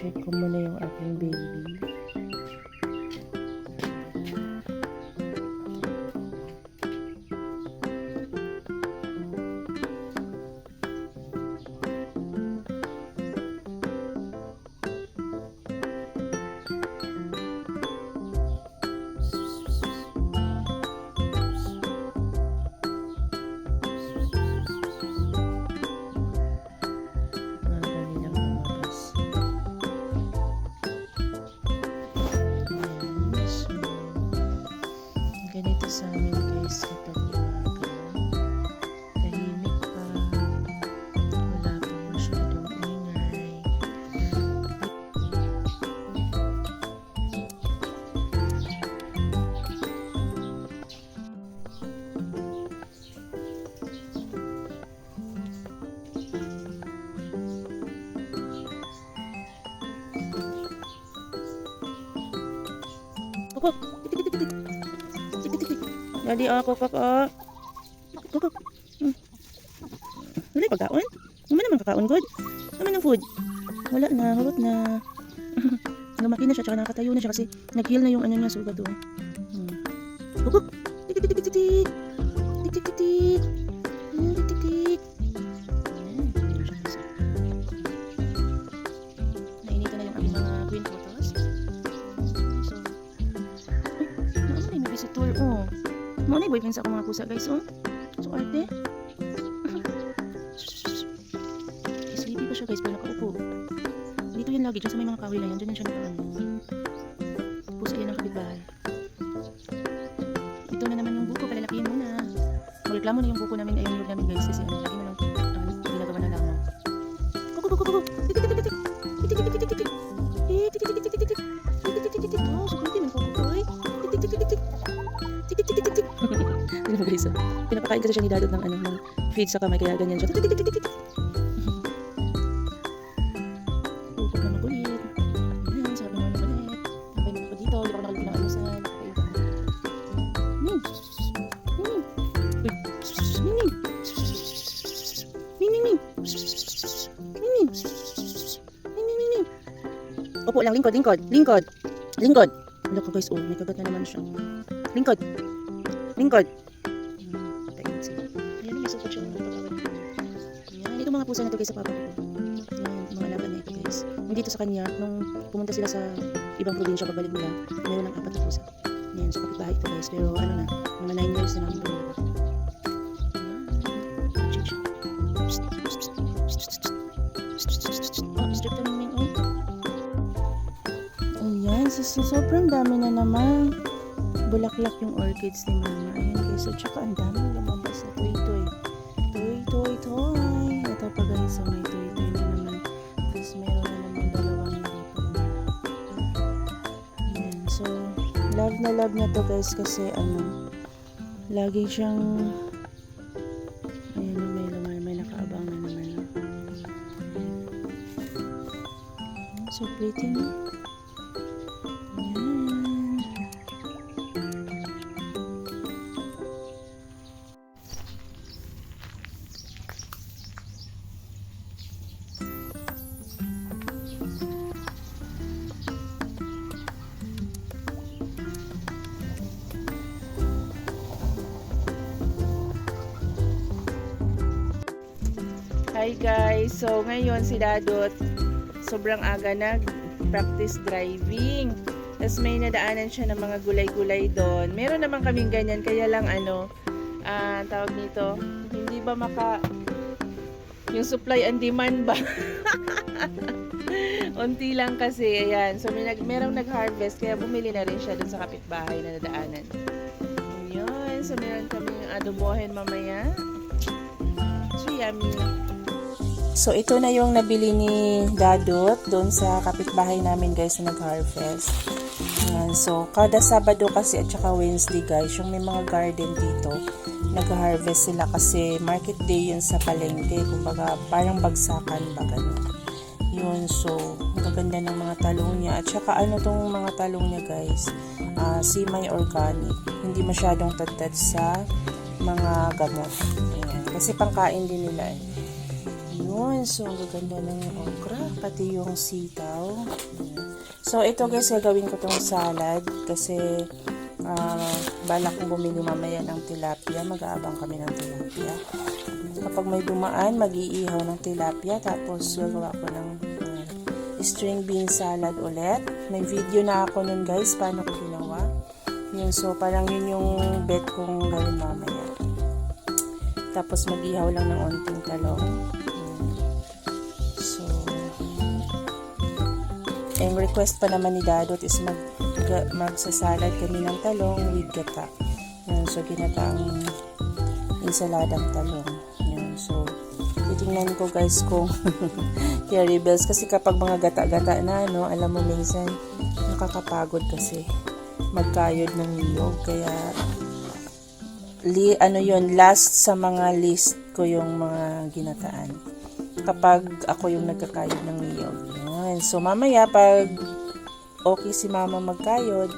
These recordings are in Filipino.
check ko muna yung aking baby. Ganito sa amin guys kapag umaga. Tahimik pa. Wala pa masyadong ingay. Kukuk! Dali ako kaka. Kukuk. Wala pagkaon? Naman naman kakaon good. Naman ang food. Wala na, hurot na. Lumaki na siya, tsaka nakatayo na siya kasi nag-heal na yung ano niya, sugat o. Kukuk. Tik tik tik tik tik. Tik tik tik tik. Tik tik tik. Nainita na yung aking mga green photos. So, may visitor oh. Mga na boyfriends ako mga pusa guys oh. So arte. Sleepy pa siya guys pero nakaupo. Dito yan lagi dyan sa may mga kahoy na yan. Dyan yan siya nakaan. Pusa yan ang kapitbahay. Ito na naman yung buko. Palalakihin muna. Magreklamo na yung buko namin ay yung loob namin guys. Kasi ano lagi na lang ginagawa na lang. Kuku. Oh, so pretty man kuku oy. Ano guys, pinapakain kasi siya ni Dadot ng ano, ng feed sa kamay kaya ganyan siya. Pupok na makulit. Ayan, sabi mo na makulit. Napay mo na pa dito, hindi ako nakalito ng almusal. Opo lang, lingkod. Ano ka guys, oh, may kagat na naman siya. Lingkod. Ayan, may sukot siya. Ayan, ito mga pusa na ito guys sa papa ko. Ayan, mga alaga na ito guys. Nandito sa kanya, nung pumunta sila sa ibang probinsya, pabalik nila, meron ng 4 na pusa. Ayan, so kapitbahay ito guys. Pero ano na, mga 9 years na namin pinulala. Ayan, so sobrang dami na naman. Bulaklak yung orchids ni mama. Ayan guys. So, tsaka ang dami lumabas na toy. Ito pa guys. So, may toy na naman. Tapos meron na naman 2 hindi pa. Ayan. So, love na to guys. Kasi ano, lagi siyang ayan, may nakaabang na naman. So, pretty na. Hi guys, so ngayon si Dadot sobrang aga nag-practice driving. Tapos may nadaanan siya ng mga gulay-gulay doon. Meron naman kaming ganyan, kaya lang ano, tawag nito, hindi ba yung supply and demand ba? Unti lang kasi, ayan. So merong nag-harvest, kaya bumili na rin siya doon sa kapitbahay na nadaanan. Ayan, so meron kaming adobohin mamaya. So yummy. So, ito na yung nabili ni Dadot doon sa kapitbahay namin guys na nag-harvest. So, kada Sabado kasi at saka Wednesday guys, yung may mga garden dito, nag-harvest sila kasi market day yun sa palengke. Kumbaga, parang bagsakan ba ganun. Yun, so, magaganda ng mga talong niya. At saka ano tong mga talong niya guys, semi-organic. Hindi masyadong tad sa mga gamot. Ayan. Kasi pangkain din nila eh. Yun, so ang gaganda ng okra, pati yung sitaw. So ito guys, gagawin ko tong salad kasi balak kong bumili mamaya ng tilapia, mag-aabang kami ng tilapia. Kapag may dumaan, mag-iihaw ng tilapia, tapos gagawa ko ng string bean salad ulit. May video na ako nun guys, paano ko ginawa. Yun, so parang yun yung bet kong gawin mamaya. Tapos mag-ihaw lang ng onting talong. So, ang request pa naman ni Dadot is magsasalad kami ng talong with gata. Yun, so ginataang insaladang talong. Yun, so titingnan ko guys kung carry bells kasi kapag mga gata-gata na, no, alam mo minsan nakakapagod kasi magkayod ng niyog. Kaya last sa mga list ko yung mga ginataan kapag ako yung nagkakayod ng niyog. Yan. So mamaya pag okay si mama magkayod,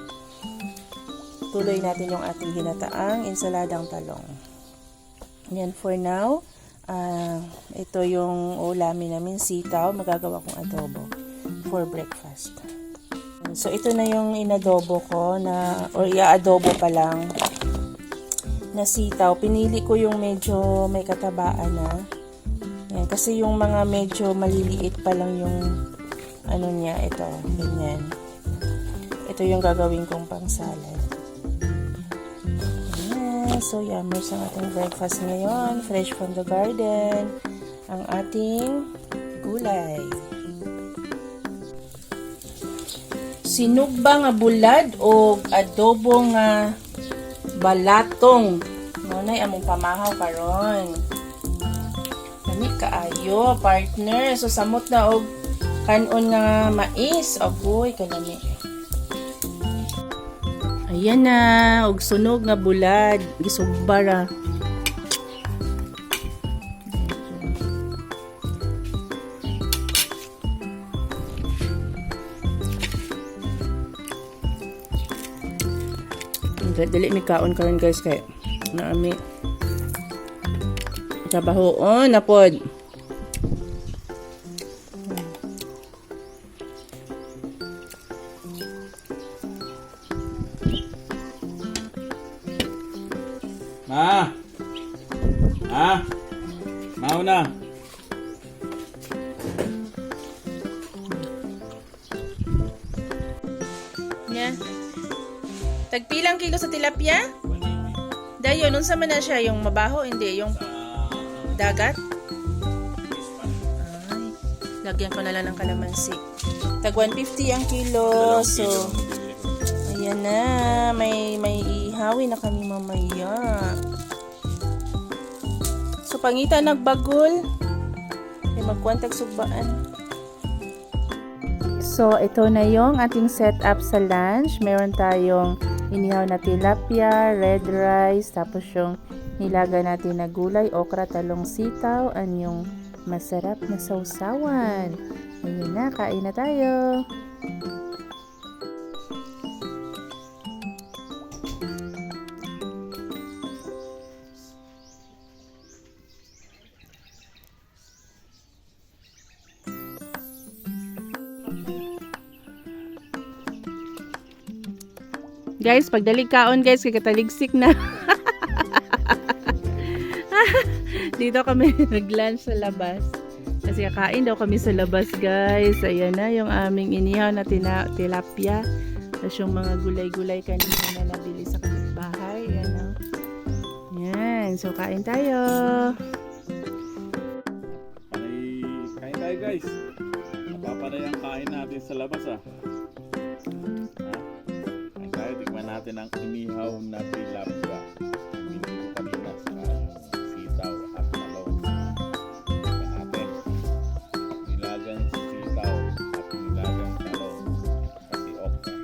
tuloy natin yung ating ginataang insaladang talong. Yan, for now ito yung ulamin namin, sitaw, magagawa kong adobo for breakfast. So ito na yung inadobo ko na, or i-adobo pa lang na sitaw. Pinili ko yung medyo may katabaan na. Yan, kasi yung mga medyo maliliit pa lang yung ano niya, ito, ganyan. Ito yung gagawin kong pang salad. Yan, so yummers ang ating breakfast ngayon. Fresh from the garden. Ang ating gulay. Sinugba nga bulad o adobo nga balatong. Ngunay among pamahaw karon. Kani kaayo, partner. So samot na og kanon nga mais. Agoy kanami. Ayan na, og sunog nga bulad. Gisugbara. Dili mi kaon karon guys kay naami trabahoon na pod. Mauna. Yeah. Tagpilang kilo sa tilapia? Dayo, nun sa man na siya, yung mabaho, hindi, yung dagat? Ay, lagyan ko na lang ng kalamansi. Tag 150 ang kilo, so, ayan na, may ihawin na kami mamaya. So, pangita nagbagol, may magkwantag sugbaan. So, ito na yung ating setup sa lunch. Meron tayong inihaw na tilapia, red rice, tapos yung nilaga natin na gulay, okra, talong, sitaw, and yung masarap na sausawan. Ayun na, kain na tayo. Guys, pagdalig kaon guys, kagkataligsik na. Dito kami nag-lunch sa labas. Kasi kakain daw kami sa labas guys. Ayan na yung aming inihaw na tilapia. Tapos yung mga gulay-gulay kanina na nabili sa kapitbahay. Ayan na. Yan. So, kain tayo. Kain tayo guys. Napapanay ang kain natin sa labas Tikman natin ang inihaw na tilapia. Binili ko kanina sa sitaw at talong. Tikman natin. Nilagang sitaw at nilagang talong. Pati okra.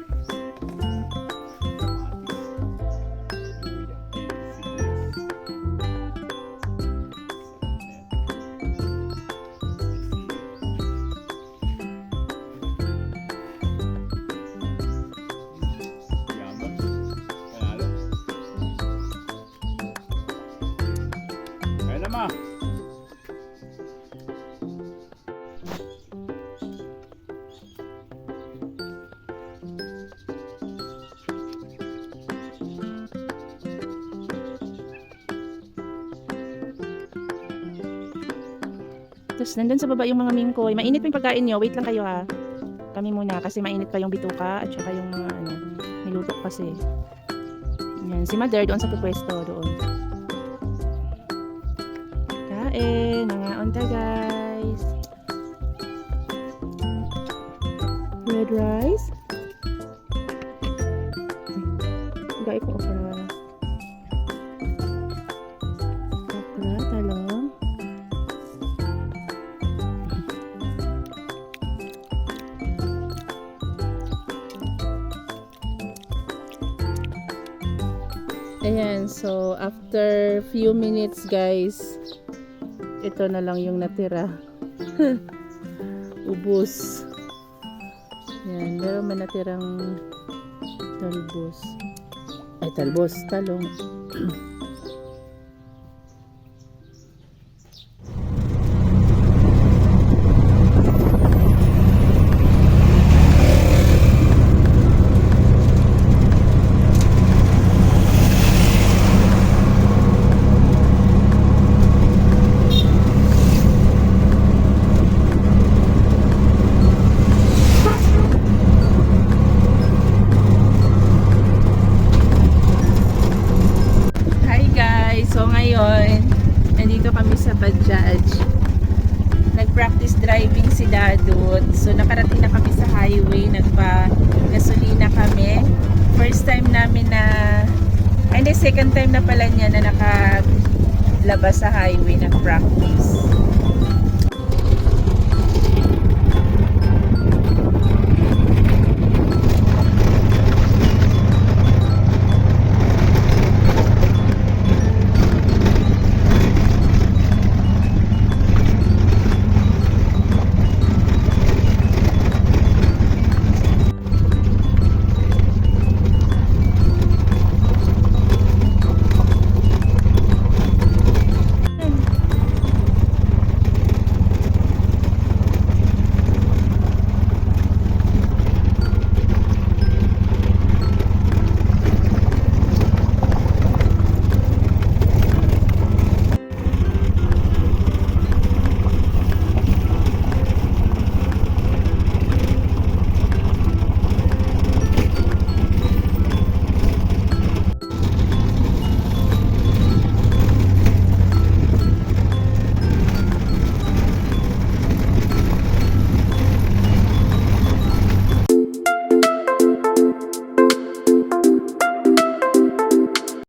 Tapos nandun sa baba yung mga mingkoy. Mainit pa yung pagkain nyo. Wait lang kayo ha. Kami muna kasi mainit pa yung bituka at saka yung mga ano, niluto kasi. Yan, si Mother doon sa pupwesto doon. Kain, mga onta guys. Red rice. Gaya ko okra. Okra, talong. Ayan, so after few minutes guys, ito na lang yung natira. Ubus. Yan, meron man natirang talbos. Ay, talbos, talong. Hi guys! So ngayon, nandito kami sa Bajaj. Nag-practice driving si Dadut. So nakarating na kami sa highway. Nagpa-gasolina kami. First time namin na... Ay, hindi, second time na pala niya na nakalabas sa highway. Nag-practice.